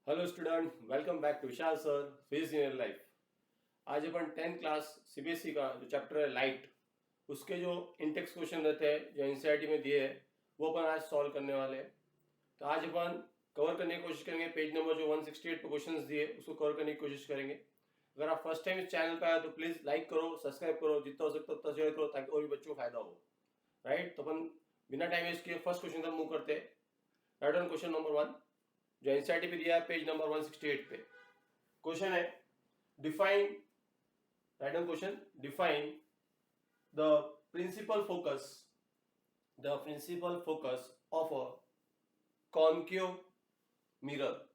Hello student, welcome back to Vishal sir phase in life. आज अपन 10th class CBSE का जो चैप्टर है लाइट, उसके जो इंटेक्स क्वेश्चन रहते हैं जो एनसीईआरटी में दिए हैं वो अपन आज सॉल्व करने वाले हैं। तो आज अपन कवर करने की कोशिश करेंगे पेज नंबर जो 168 पे क्वेश्चंस दिए उसको कवर करने की कोशिश करेंगे। अगर आप फर्स्ट टाइम इस चैनल पे आए तो प्लीज लाइक करो, सब्सक्राइब करो, जितना हो सकता है उतना शेयर करो ताकि और भी बच्चों को फायदा हो। राइट, तो अपन बिना टाइम वेस्ट किए फर्स्ट क्वेश्चन तक मूव करते हैं। राइट ऑन क्वेश्चन नंबर 1 जो एनसीईआरटी पे दिया है पेज नंबर 168 पे। क्वेश्चन है define, right on question, define the principal focus of a concave mirror.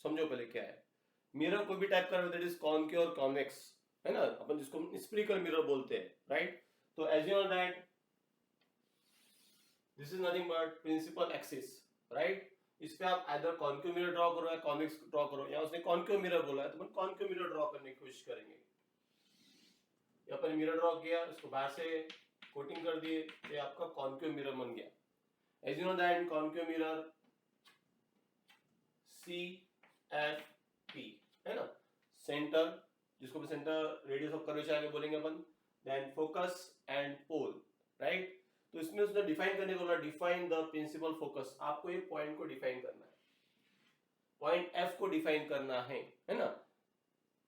समझो पहले क्या है मिरर। कोई भी टाइप का दैट इज कॉन्केव और कॉन्वेक्स, है ना, अपन जिसको स्फेरिकल मिरर बोलते हैं। राइट, तो assume that this is nothing but principal axis. Right, इस पे आप आइदर कॉन्केव मिरर ड्रॉ करो या कॉन्वेक्स ड्रॉ करो, या उसने कॉन्केव मिरर बोला है तो अपन कॉन्केव मिरर ड्रॉ करने की कोशिश करेंगे। यहाँ पर मिरर ड्रॉ किया, इसको बाहर से कोटिंग कर दिए, ये आपका कॉन्केव मिरर बन गया। As you know that concave mirror CFP है ना, सेंटर, जिसको भी सेंटर रेडियस ऑफ कर्वेचर आगे बोलेंगे अपन, then focus and pole. Right, तो इसमें उसने डिफाइन करने को बोला, डिफाइन द प्रिंसिपल फोकस। आपको एक पॉइंट को डिफाइन करना है, पॉइंट F को डिफाइन करना है ना।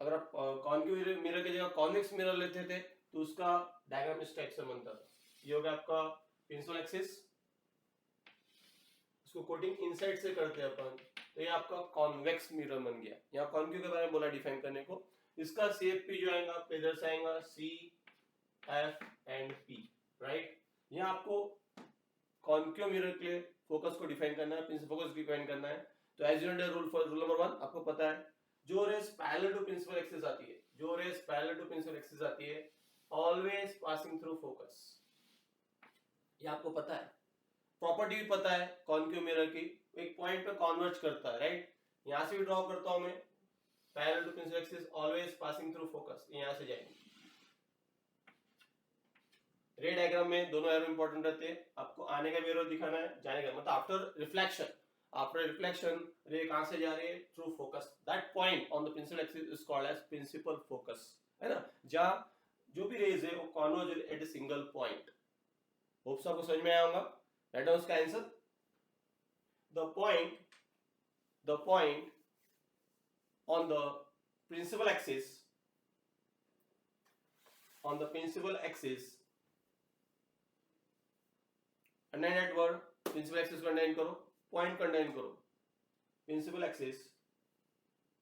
अगर आप कॉन्केव मिरर की जगह कॉन्वेक्स मिरर लेते थे तो उसका डायग्राम इस टाइप से बनता था। ये हो गया आपका प्रिंसिपल एक्सिस, इसको कोटिंग इनसाइड से करते हैं अपन, तो ये आपका कॉन्वेक्स मिरर बन गया। यहाँ कॉन्केव के बारे में बोला डिफाइन करने को। इसका CFP जो आएगा इधर से आएगा CF एंड P। राइट, यहाँ आपको कॉन्केव मिरर के लिए फोकस को डिफाइन करना है, प्रिंसिपल फोकस डिफाइन करना है। तो as you know rule number 1 आपको पता है, जो rays parallel to principal axis आती है, ऑलवेज पासिंग थ्रू फोकस। ये आपको पता है, प्रॉपर्टी भी पता है कॉन्केव मिरर की, एक पॉइंट पे कन्वर्ज करता है। राइट, यहां से भी ड्रॉ करता हूं मैं, parallel to principal axis always passing through focus, यहां से जाएंगे। रे डायग्राम में दोनों एरो इंपॉर्टेंट रहते हैं, आपको आने का भी एरो दिखाना है, जाने का मतलब आफ्टर रिफ्लेक्शन रे कहां से जा रही है, through focus. That point on the principal axis is called as principal focus, है ना, जहां जो भी रेज है वो converge at a single point. Hopes आपको समझ में आया होगा। राइट डाउन उसका answer, the point on the principal axis underline that word, principal axis को अंडरलाइन करो, पॉइंट को अंडरलाइन करो, principal axis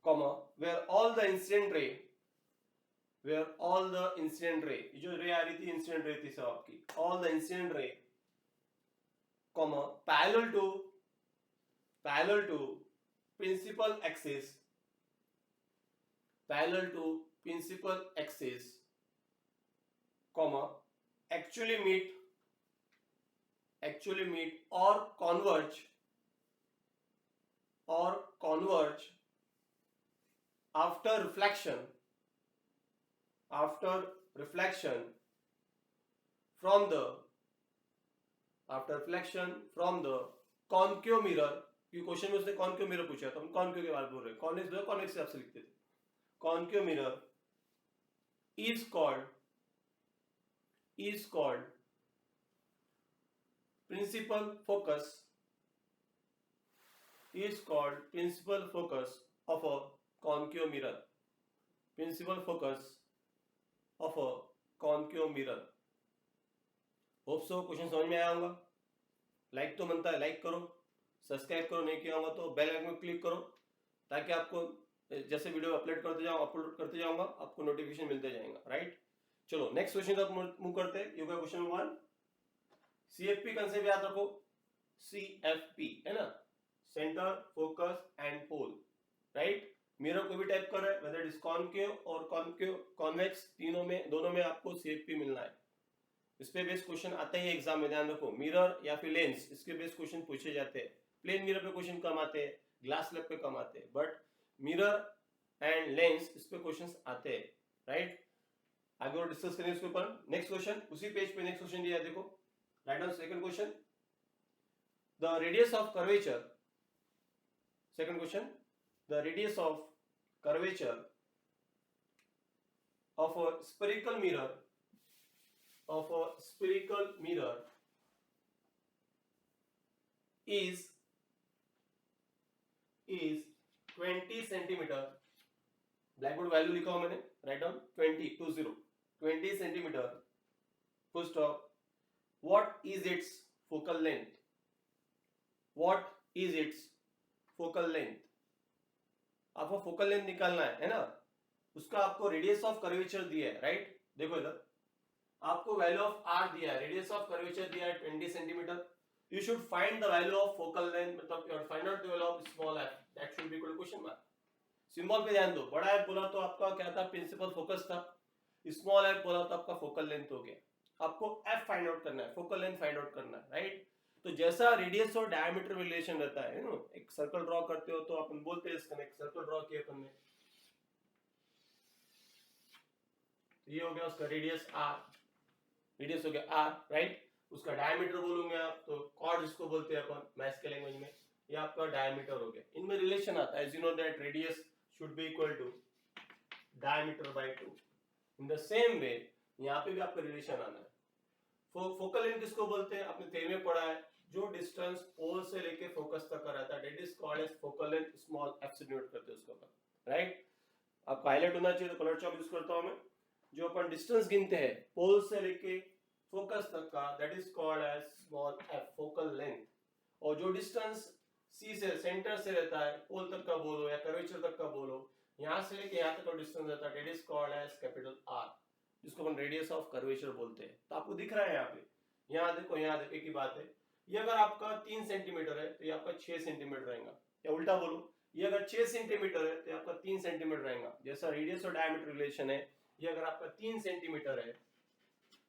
comma where all the incident ray, जो रे आ रही थी इंसिडेंट रे थी सब आपकी, all the incident ray comma parallel to principal axis comma actually meet or converge after reflection from the concave mirror। कि question में उसने कॉन्केव मिरर पूछा तो हम कॉन्केव के बारे में बोल रहे हैं, कॉन्वेक्स जो कॉन्वेक्स से आपसे लिखते थे। Concave mirror is called principal focus of a concave mirror. Hope so question समझ में आया होगा। लाइक तो बनता है, लाइक करो, सब्सक्राइब करो, नहीं किया होगा तो बेल आइकन में क्लिक करो ताकि आपको जैसे वीडियो अपलोड करते जाऊंगा आपको नोटिफिकेशन मिलते जाएगा। राइट, चलो नेक्स्ट क्वेश्चन तक मूव करते हैं। ये होगा क्वेश्चन नंबर 1। CFP कंसेप्ट याद रखो, CFP है ना, centre, focus and pole. Right, mirror कोई भी टाइप कर रहा है, वेदर इट इज कॉन्केव और कॉन्वेक्स, दोनों में आपको CFP मिलना है। इस पे बेस्ड क्वेश्चन आता है एग्जाम में, ध्यान रखो। मिरर या फिर लेंस, इसके बेस्ड क्वेश्चन पूछे जाते हैं। प्लेन मिरर पे क्वेश्चन कम आते हैं, ग्लास स्लैब पे कम आते हैं, बट मिरर एंड लेंस इस पे क्वेश्चंस आते हैं। राइट, आगे और डिस्कस करेंगे इसके ऊपर। नेक्स्ट क्वेश्चन उसी पेज पे नेक्स्ट क्वेश्चन दिया है, देखो। Write down second question, the radius of curvature Second question, the radius of curvature of a spherical mirror is 20 centimetre. Blackboard value लिखा हो मैंने, write down 20 centimetre. Full stop. What is its focal length? What is its focal length? आपको focal length निकालना है ना. उसका आपको radius of curvature दिया है, राइट. देखो इधर आपको वैल्यू ऑफ आर दिया है, रेडियस ऑफ कर्वेचर दिया है 20 centimetre. You should find the value of focal length, मतलब you find out the value of small f. That should be equal to question mark. Symbol पे ध्यान दो. बड़ा f बोला तो आपका क्या था, प्रिंसिपल फोकस था. स्मॉल f बोला तो आपका फोकल लेंथ हो गया. आपको f फाइंड आउट करना है, फोकल लेंथ फाइंड आउट करना है, राइट. तो जैसा रेडियस और डायमीटर रिलेशन रहता है ना, एक सर्कल ड्रॉ करते हो तो अपन बोलते हैं इसका एक सर्कल ड्रॉ किया अपन ने. ये हो गया उसका रेडियस r, रेडियस हो गया r, राइट. उसका डायमीटर बोलूंगे आप तो कॉर्ड जिसको बोलते हैं अपन मैथ्स के लैंग्वेज में, ये आपका डायमीटर हो गया. इनमें रिलेशन आता है, as you know that radius should be equal to diameter by 2. In the same way यहाँ पे भी आपका रिलेशन आना है. फोकल लेंथ किसको बोलते हैं, आपने थ्योरी में पढ़ा है, जो डिस्टेंस पोल से लेके फोकस तक का रहता है, that is called as focal length. Small f से डिनोट करते हैं उसको अपन, राइट. आपको हाईलाइट होना चाहिए तो कलर चॉक यूज करता हूं मैं. जो अपन डिस्टेंस गिनते हैं पोल से लेके फोकस तक का, that is called as small f, focal length. और जो डिस्टेंस C से सेंटर से रहता है, पोल तक का बोलो या कर्वेचर तक का बोलो, यहां से लेके यहां तक का डिस्टेंस रहता है, that is called as capital R, जिसको अपन रेडियस ऑफ कर्वेचर बोलते हैं. तो आपको दिख रहा है यहाँ पे, यहाँ देखो एक ही बात है. ये अगर आपका 3 सेंटीमीटर है तो ये आपका 6 सेंटीमीटर रहेगा, या उल्टा बोलो, ये अगर 6 सेंटीमीटर है तो आपका 3 सेंटीमीटर रहेगा. जैसा रेडियस और डायमीटर रिलेशन है, ये अगर आपका 3 सेंटीमीटर है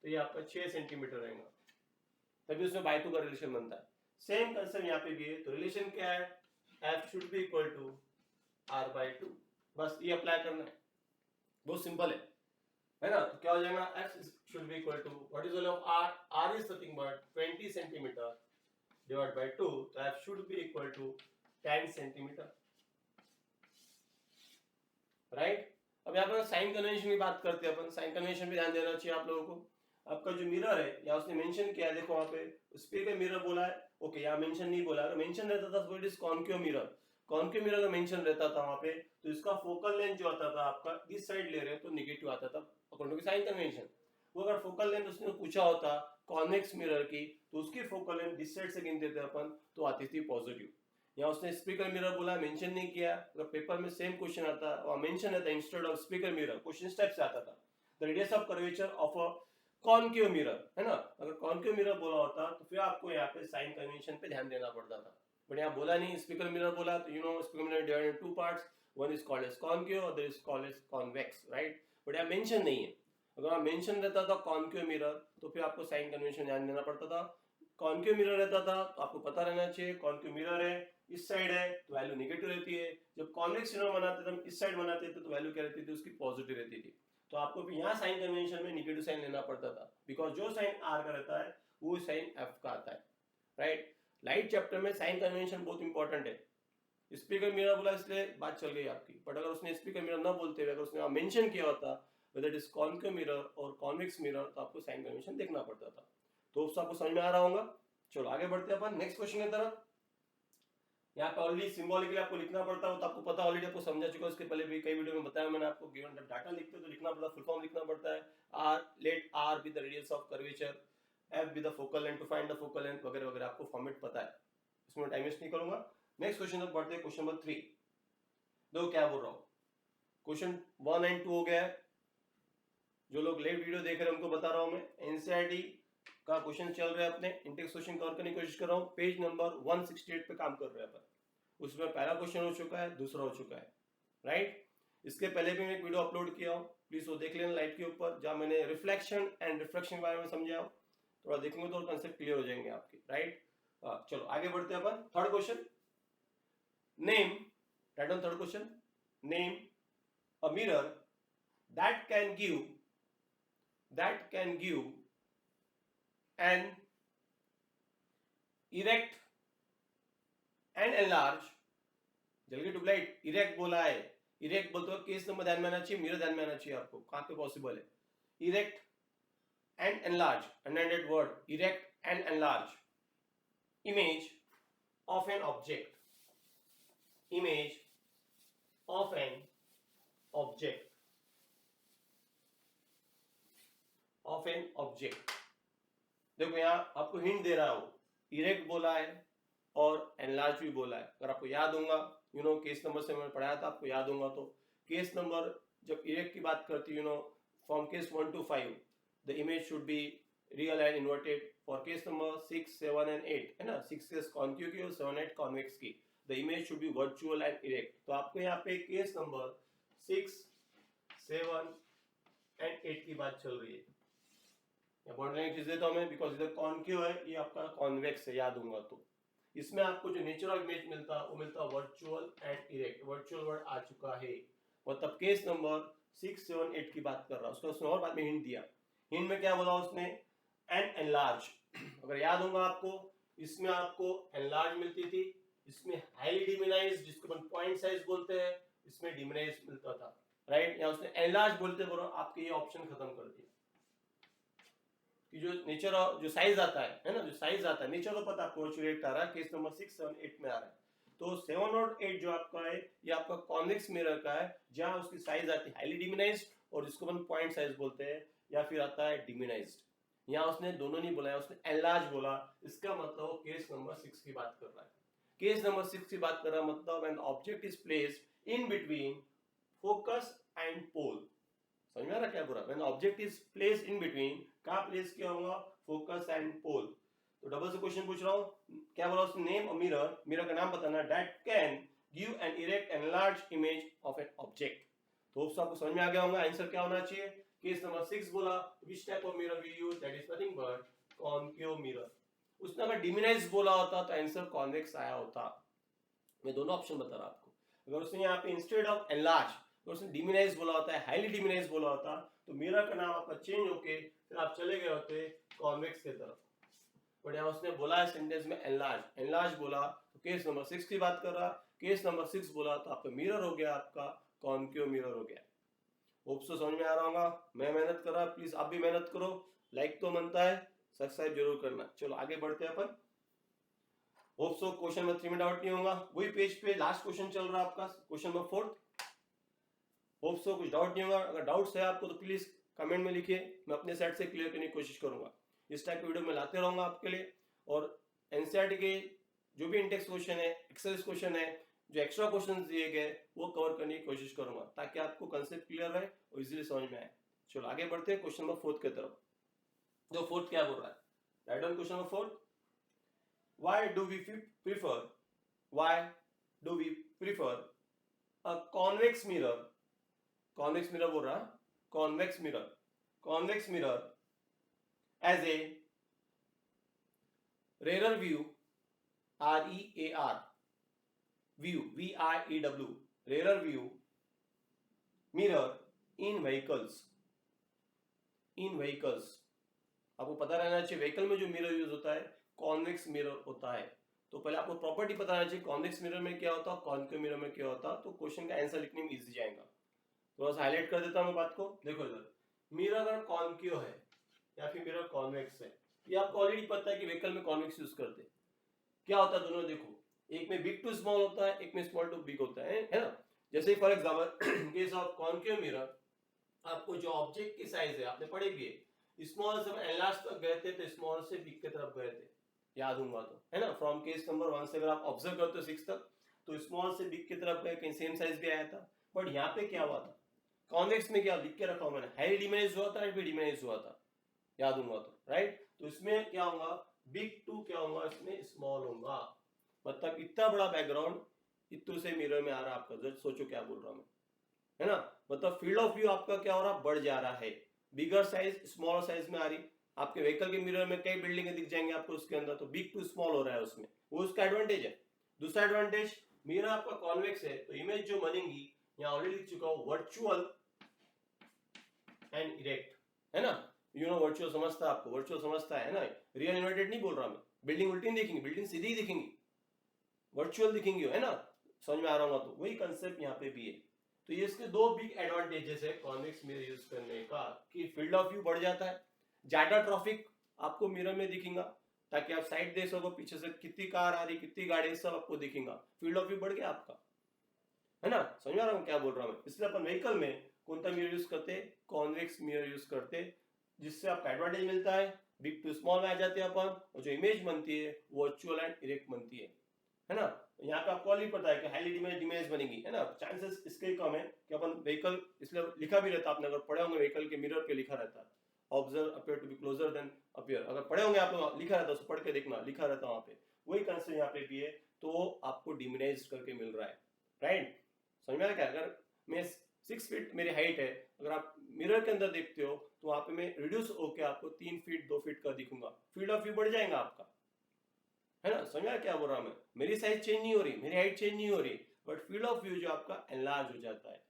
तो ये आपका 6 सेंटीमीटर रहेगा, तभी उसमें बाय 2 का रिलेशन बनता है. सेम कंसेप्ट यहाँ पे भी है. तो रिलेशन क्या है, f should be equal to r by 2. बस ये अप्लाई करना है, बहुत सिंपल है ना. तो क्या हो जाएगा, f should be equal to what is value of r, r is nothing but 20 centimetre divide by 2. तो f should be equal to 10 centimetre, right. अब यहाँ पर साइन कन्वेंशन की बात करते हैं अपन. साइन कन्वेंशन पे ध्यान देना चाहिए आप लोगों को. आपका जो मिरर है, या उसने मेंशन किया है, देखो वहां पे स्फीयर का मिरर बोला है, ओके. यहाँ मेंशन नहीं बोला, अगर मेंशन रहता था तो it is concave mirror. Concave mirror का मेंशन रहता था वहां पे, तो इसका फोकल लेंथ जो आता था आपका, इस साइड ले रहे हैं तो नेगेटिव आता था अकॉर्डिंग टू साइन कन्वेंशन. वो अगर फोकल लेंथ उसने पूछा होता कॉन्वेक्स मिरर की, तो उसकी फोकल लेंथ इस साइड से गिनते थे अपन, तो आती थी पॉजिटिव. यहाँ उसने स्पीकर मिरर बोला, मेंशन नहीं किया. अगर पेपर में सेम क्वेश्चन आता और मेंशन रहता instead of speaker mirror, question step से आता था the radius of curvature of a concave mirror, है ना. अगर कॉन्केव मिरर बोला होता तो फिर आपको यहाँ पे साइन कन्वेंशन पे ध्यान देना पड़ता था. बट यहाँ बोला नहीं, स्पीकर मिरर बोला, तो you know spherical mirror divided in 2 parts, one is called as concave, other is called as convex, right. But यहाँ मेंशन नहीं है. अगर वहाँ मेंशन रहता था कॉन्केव मिरर, तो फिर आपको साइन कन्वेंशन ध्यान देना पड़ता था. कॉन्केव मिरर रहता था तो आपको पता रहना चाहिए कॉन्केव मिरर है, इस साइड है तो वैल्यू नेगेटिव रहती है. जब कॉन्वेक्स मिरर बनाते थे हम, इस साइड बनाते थे तो वैल्यू क्या रहती थी उसकी, पॉजिटिव रहती थी. तो आपको भी यहाँ साइन कन्वेंशन में नेगेटिव साइन लेना पड़ता था, बिकॉज जो साइन r का रहता है वो साइन f का आता है, राइट. लाइट चैप्टर में साइन कन्वेंशन बहुत इंपॉर्टेंट है. स्पीकर मिरर बोला इसलिए बात चल गई आपकी, बट अगर उसने स्पीकर मिरर ना बोलते हुए अगर उसने मेंशन किया होता whether it is concave mirror और convex mirror, तो आपको साइन कन्वेंशन देखना पड़ता था. तो उससे आपको समझ में आ रहा होगा. चलो आगे बढ़ते हैं अपन नेक्स्ट क्वेश्चन की तरफ. यहाँ पे ऑलरेडी सिंबॉलिकली आपको लिखना पड़ता है, तो आपको पता ऑलरेडी, आपको समझा चुका. उसके पहले भी कई वीडियो में बताया मैंने आपको. गिवन जब डाटा लिखते हैं तो लिखना पड़ता है, फुल फॉर्म लिखना पड़ता है. r let r be the radius of curvature, f be the focal length, to find the focal length वगैरह वगैरह आपको फॉर्मेट पता है. इसमें टाइम वेस्ट नहीं करूंगा. नेक्स्ट क्वेश्चन तक बढ़ते हैं. Question number 3. देखो क्या बोल रहा हूँ. क्वेश्चन 1 एंड 2 हो गया है. जो लोग लेट वीडियो देख रहे हैं उनको बता रहा हूं मैं, एनसीईआरटी का क्वेश्चन चल रहा है अपने, इंटेक्स क्वेश्चन कवर करने की कोशिश कर रहा हूं. पेज नंबर 168 पे काम कर रहे हैं अपन. उसमें पहला क्वेश्चन हो चुका है, दूसरा हो चुका है, राइट. इसके पहले भी मैं एक वीडियो अपलोड किया हूं, प्लीज वो देख लेना लाइट के ऊपर, जहां मैंने रिफ्लेक्शन एंड रिफ्रैक्शन के बारे में समझाया. थोड़ा देखेंगे तो कंसेप्ट क्लियर हो जाएंगे आपके, राइट. चलो आगे बढ़ते हैं अपन. Third question, name, right on third question, name a mirror that can give an erect and enlarge जल की ट्यूबलाइट इरेक्ट बोला है, इरेक्ट बोलते हो केस नंबर ध्यान में आना चाहिए, मिरर ध्यान में आना चाहिए आपको, कहाँ पे पॉसिबल है। Erect and enlarge, underlined word, erect and enlarge image of an object, image of an object, of an object। देखो यहाँ आपको हिंट दे रहा हूं, इरेक्ट बोला है और एनलार्ज भी बोला है। अगर आपको याद होगा, यू नो केस नंबर से मैंने पढ़ाया था, आपको याद होगा तो केस नंबर जब इरेक्ट की बात करती है, you know from case 1 to 5 the image should be real and inverted. For case number 6, 7 and 8 है ना, 6 केस कॉन्क्यू की और 7, 8 कॉन्वेक्स की, the image should be virtual and erect. तो आपको यहाँ पे केस नंबर 6, 7 and 8 की बात चल रही है। बॉर्डरिंग चीज देता हूं मैं, बिकॉज इधर कॉन्केव है, ये आपका कॉन्वेक्स है, याद होगा तो। इसमें आपको जो नेचुरल इमेज मिलता है वो मिलता है virtual and erect. Virtual word आ चुका है, मतलब केस नंबर 6, 7, 8 की बात कर रहा है। उसने और बाद में हिंट दिया, हिंट में क्या बोला उसने, एंड एनलार्ज। अगर याद होगा आपको, इसमें आपको एनलार्ज मिलती थी, इसमें हाईली डिमिनाइज जिसको अपन पॉइंट साइज बोलते हैं, इसमें डिमिनाइज मिलता था, राइट। या उसने एनलार्ज बोलते बोलो, आपके ये ऑप्शन खत्म कर दिया कि जो नेचर जो साइज आता है ना, जो साइज आता है नेचर तो पता आपको, वर्चुअल आ रहा है, केस नंबर 6, 7, 8 में आ रहा है। तो 7 और 8 जो आपका है, ये आपका कॉन्वेक्स मिरर का है, जहां उसकी साइज आती है हाईली डिमिनाइज्ड, और जिसको अपन पॉइंट साइज बोलते हैं, या फिर आता है डिमिनाइज्ड। यहाँ उसने दोनों नहीं बोला, उसने एनलार्ज बोला। इसका मतलब केस नंबर 6 की बात कर रहा है। केस नंबर 6 की बात कर रहा है, मतलब an object is placed in between focus and pole. समझ में आ रहा क्या पूरा, when object is placed in between, कहां प्लेस किया होगा, फोकस एंड पोल। तो डबल से क्वेश्चन पूछ रहा हूं, क्या बोला उसने, नेम अ मिरर, मिरर का नाम बताना, that can give an erect and large image of an object. तो आपको समझ में आ गया होगा आंसर क्या होना चाहिए। केस नंबर 6 बोला, which type of mirror we use, that is nothing but concave mirror. उसने अगर डिमिनाइज बोला होता तो आंसर कॉन्वेक्स आया होता। मैं दोनों ऑप्शन बता रहा आपको। अगर उसने यहाँ पे इंस्टेड ऑफ एनलार्ज तो उसने डिमिनाइज बोला होता है, हाईली डिमिनाइज बोला होता, तो मिरर का नाम आपका चेंज होके फिर आप चले गए होते कॉन्वेक्स की तरफ। बट यहाँ उसने बोला है सेंटेंस में एनलार्ज, एनलार्ज बोला तो केस नंबर 6 की बात कर रहा, केस नंबर 6 बोला तो आपका मिरर हो गया, आपका कॉन्केव मिरर हो गया। होप सो समझ में आ रहा होगा। मैं मेहनत कर रहा, प्लीज आप भी मेहनत करो, लाइक तो बनता है, सब्सक्राइब जरूर करना। चलो आगे बढ़ते हैं अपन। होप सो क्वेश्चन नंबर 3 में डाउट नहीं होगा। वही पेज पे लास्ट क्वेश्चन चल रहा है आपका, क्वेश्चन नंबर 4। होप सो कुछ डाउट नहीं होगा। अगर डाउट्स है आपको तो प्लीज कमेंट में लिखिए, मैं अपने साइड से क्लियर करने की कोशिश करूंगा। इस टाइप की वीडियो मैं लाते रहूंगा आपके लिए। और एनसीईआरटी के जो भी इंडेक्स क्वेश्चन है, एक्सेल क्वेश्चन है, जो एक्स्ट्रा क्वेश्चन दिए गए वो कवर करने की कोशिश करूंगा, ताकि आपको कंसेप्ट क्लियर रहे और इजीली समझ में आए। चलो आगे बढ़ते हैं क्वेश्चन नंबर 4 की तरफ। जो 4 क्या बोल रहा है, write down question number 4। Why do we prefer a convex mirror? Convex mirror बोल रहा, convex mirror as a rear view, REAR view, VIEW, rear view mirror in vehicles। आपको पता रहना चाहिए व्हीकल में जो मिरर यूज होता है कॉन्वेक्स मिरर होता है। तो पहले आपको प्रॉपर्टी पता रहना चाहिए, कॉन्वेक्स मिरर में क्या होता है, कॉन्केव मिरर में क्या होता है, तो क्वेश्चन का आंसर लिखने में इजी जाएगा। थोड़ा सा हाईलाइट कर देता हूं बात को। देखो इधर मिरर अगर कॉन्केव है या फिर मिरर कॉन्वेक्स है, ये आपको ऑलरेडी पता है कि व्हीकल में कॉन्वेक्स यूज करते हैं। क्या होता है दोनों, देखो एक में बिग टू स्मॉल होता है, एक में स्मॉल टू बिग होता है ना। जैसे for example case of concave mirror, आपको जो ऑब्जेक्ट की साइज है आपने पढ़ी भी है, स्मॉल से एनलार्ज तक गए थे तो स्मॉल से बिग की तरफ गए थे, याद होगा तो, है ना। फ्रॉम केस नंबर 1 से अगर आप ऑब्जर्व करते हो 6 तक, तो स्मॉल से बिग की तरफ गए, कहीं सेम साइज भी आया था। बट यहाँ पे क्या हुआ था, कॉन्वेक्स में क्या लिख के रखा हूं मैंने, हाई डिमिनाइज हुआ था, भी डिमिनाइज हुआ था, याद होगा तो, राइट। तो इसमें क्या होगा, बिग टू क्या होगा, इसमें स्मॉल होगा। मतलब इतना बड़ा बैकग्राउंड इतने से मिरर में आ रहा है आपका, जस्ट सोचो क्या बोल रहा हूं मैं, है ना। मतलब फील्ड ऑफ व्यू आपका क्या हो रहा, बढ़ जा रहा है। बिगर साइज स्मॉल साइज में आ रही, आपके व्हीकल के मिरर में कई बिल्डिंगें दिख जाएंगे आपको उसके अंदर, तो बिग टू स्मॉल हो रहा है उसमें, वो उसका एडवांटेज है। दूसरा एडवांटेज, मिरर आपका कॉन्वेक्स है तो इमेज जो बनेगी, यहाँ ऑलरेडी लिख चुका हूं, वर्चुअल एंड इरेक्ट, है ना। यू नो वर्चुअल समझता है आपको, वर्चुअल समझता है ना, रियल इन्वर्टेड नहीं बोल रहा मैं। बिल्डिंग उल्टी नहीं दिखेंगी, बिल्डिंग सीधी ही दिखेंगी, वर्चुअल दिखेंगी, है ना। समझ में आ रहा होगा, तो वही कंसेप्ट यहाँ पे भी है। तो ये इसके दो बिग एडवांटेजेस है कॉन्वेक्स मिरर यूज करने का, कि फील्ड ऑफ व्यू बढ़ जाता है, ज्यादा ट्रैफिक आपको मिरर में दिखेगा, ताकि आप साइड देख सको पीछे से कितनी कार आ रही, कितनी गाड़ी, सब आपको दिखेगा, फील्ड ऑफ व्यू बढ़ गया आपका, है ना। समझ में आ रहा हूँ क्या बोल रहा हूँ मैं। इसलिए अपन व्हीकल में कौन सा मिरर यूज करते, कॉन्वेक्स मिरर यूज करते, जिससे आपको एडवांटेज मिलता है, बिग टू स्मॉल में आ जाते हैं अपन, और जो इमेज बनती है वर्चुअल एंड इरेक्ट बनती है ना। यहाँ पे आपको ऑलरेडी पता है कि हाईली डिमेज इमेज बनेगी, है ना। चांसेस इसके ही कम है कि अपन व्हीकल, इसलिए लिखा भी रहता है, आपने अगर पढ़े होंगे व्हीकल के मिरर पे लिखा रहता है observe appear to be closer than appear, अगर पढ़े होंगे आप लोग, लिखा रहता है, पढ़ के देखना, लिखा रहता है वहां पे, वही कंसेप्ट यहाँ पे भी है। तो आपको डिमिनाइज करके मिल रहा है, राइट। समझ में आ रहा है क्या। अगर मैं 6 फीट मेरी हाइट है, अगर आप मिरर के अंदर देखते हो तो वहां पे मैं रिड्यूस होकर आपको 3 फीट 2 फीट का दिखूंगा, फील्ड ऑफ व्यू बढ़ जाएगा आपका, है ना। समझ में क्या बोल रहा हूं मैं, मेरी साइज चेंज नहीं हो रही, मेरी हाइट चेंज नहीं हो रही, बट फील्ड ऑफ व्यू जो आपका एनलार्ज हो जाता है,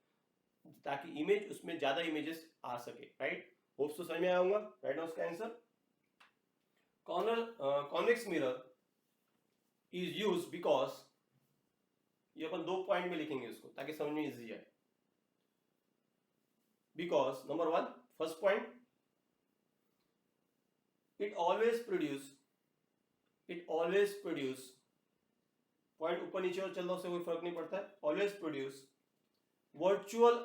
ताकि इमेज उसमें ज्यादा इमेजेस आ सके, राइट। होप्स तो समझ में आया होगा, राइट ना उसका answer. Convex mirror is use because, ये अपन 2 पॉइंट में लिखेंगे इसको ताकि समझ में इजी है। Because number 1, first point, it always produce point ऊपर नीचे और चल दो, से कोई फर्क नहीं पड़ता है, always produce virtual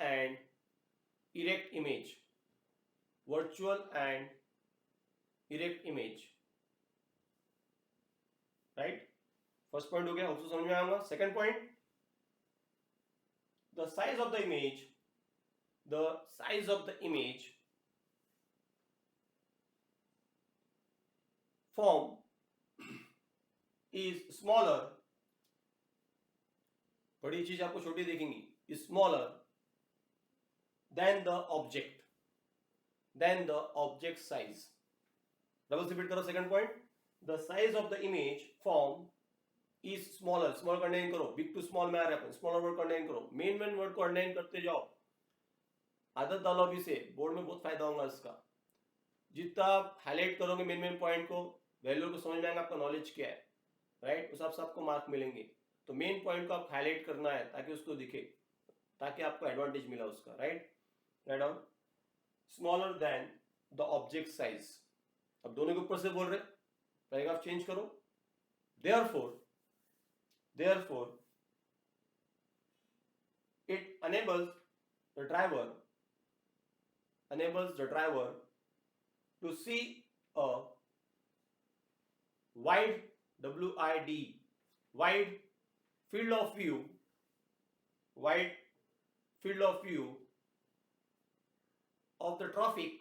and erect image, right. First point हो गया, उसको समझ में आऊंगा। Second point, the size of the image form is smaller, बड़ी चीज आपको छोटी दिखेंगी, is smaller than the object size। Double repeat करो second point, the size of the image form is smaller, small का अंडरलाइन करो, बिग टू स्मॉल में आ रहा है, स्मॉलर वर्ड का अंडरलाइन करो, मेन वर्ड को अंडरलाइन करते जाओ, आदत डालो अभी से, बोर्ड में बहुत फायदा होगा इसका। जितना आप हाईलाइट करोगे मेन पॉइंट को, वैल्यू को समझ में आएगा आपका नॉलेज क्या है, राइट, उस हिसाब से आपको मार्क मिलेंगे। तो मेन पॉइंट को आप हाईलाइट करना है ताकि उसको दिखे, ताकि आपको एडवांटेज मिला उसका, right. Write down, smaller than the object size. अब दोनों के ऊपर से बोल रहे, पैराग्राफ चेंज करो। Therefore it enables the driver to see a wide field of view of the traffic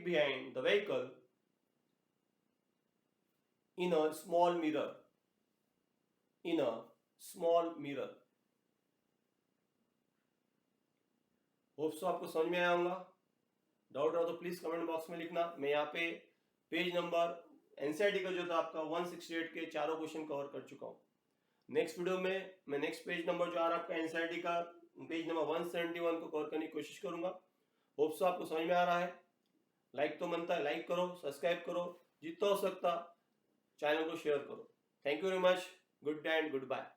behind the vehicle in a small mirror। Hopes तो आपको समझ में आया होगा। डाउट हो तो प्लीज कमेंट बॉक्स में लिखना। मैं यहाँ पे पेज नंबर एनसीईआरटी का जो था आपका 168 के चारों क्वेश्चन कवर कर चुका हूँ। नेक्स्ट वीडियो में मैं नेक्स्ट पेज नंबर जो आ रहा है आपका एनसीईआरटी का पेज नंबर 171 को कवर करने की कोशिश करूंगा। होप्स तो आपको समझ में आ रहा है। लाइक तो बनता है, लाइक करो, सब्सक्राइब करो, जितना हो सकता चैनल को शेयर करो। Thank you very much, good day and good bye.